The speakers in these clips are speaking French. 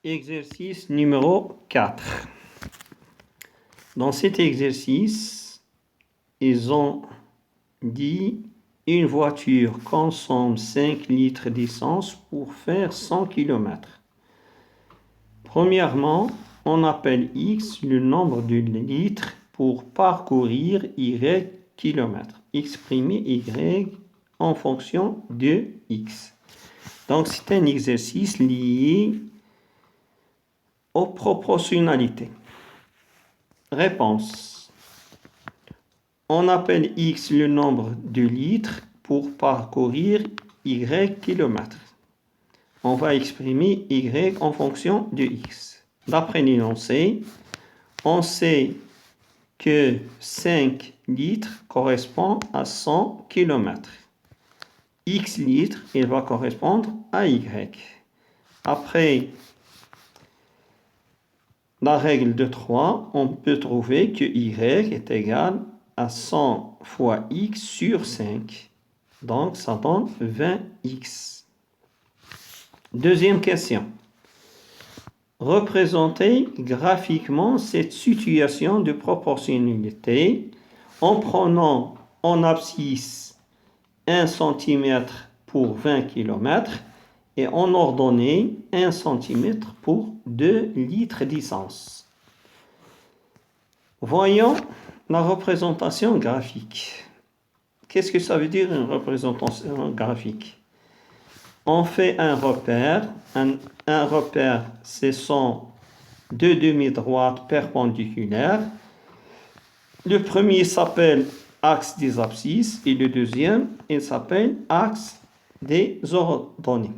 Exercice numéro 4. Dans cet exercice, ils ont dit une voiture consomme 5 litres d'essence pour faire 100 km. Premièrement, on appelle X le nombre de litres pour parcourir Y km. Exprimer Y en fonction de X. Donc, c'est un exercice lié aux proportionnalités. Réponse. On appelle X le nombre de litres pour parcourir Y km. On va exprimer Y en fonction de X. D'après l'énoncé, on sait que 5 litres correspond à 100 km. X litres, il va correspondre à Y. Après la règle de 3, on peut trouver que Y est égal à 100 fois X sur 5. Donc, ça donne 20X. Deuxième question. Représentez graphiquement cette situation de proportionnalité en prenant en abscisse 1 cm pour 20 km et en ordonnée 1 cm pour 2 litres d'essence. Voyons la représentation graphique. Qu'est-ce que ça veut dire une représentation graphique? On fait un repère. Un repère, ce sont deux demi-droites perpendiculaires. Le premier s'appelle axe des abscisses et le deuxième, il s'appelle axe des ordonnées.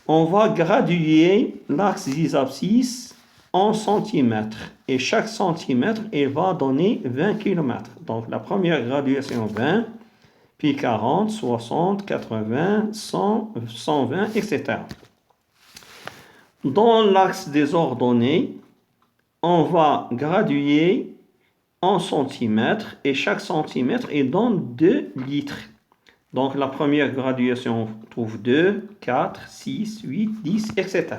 On va graduer l'axe des abscisses en centimètres. Et chaque centimètre, il va donner 20 km. Donc, la première graduation, 20, puis 40, 60, 80, 100, 120, etc. Dans l'axe des ordonnées, on va graduer en centimètres et chaque centimètre, il donne 2 litres. Donc, la première graduation, on trouve 2, 4, 6, 8, 10, etc.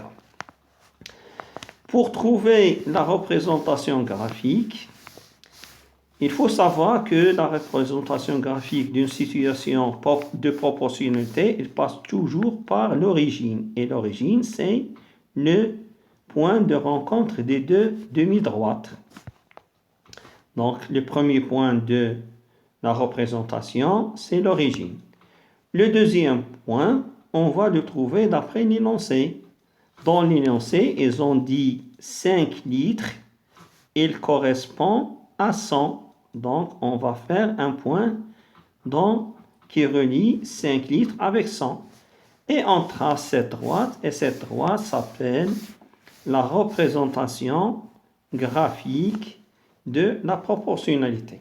Pour trouver la représentation graphique, il faut savoir que la représentation graphique d'une situation de proportionnalité, elle passe toujours par l'origine. Et l'origine, c'est le point de rencontre des deux demi-droites. Donc, le premier point de la représentation, c'est l'origine. Le deuxième point, on va le trouver d'après l'énoncé. Dans l'énoncé, ils ont dit 5 litres, il correspond à 100. Donc, on va faire un point qui relie 5 litres avec 100. Et on trace cette droite, et cette droite s'appelle la représentation graphique de la proportionnalité.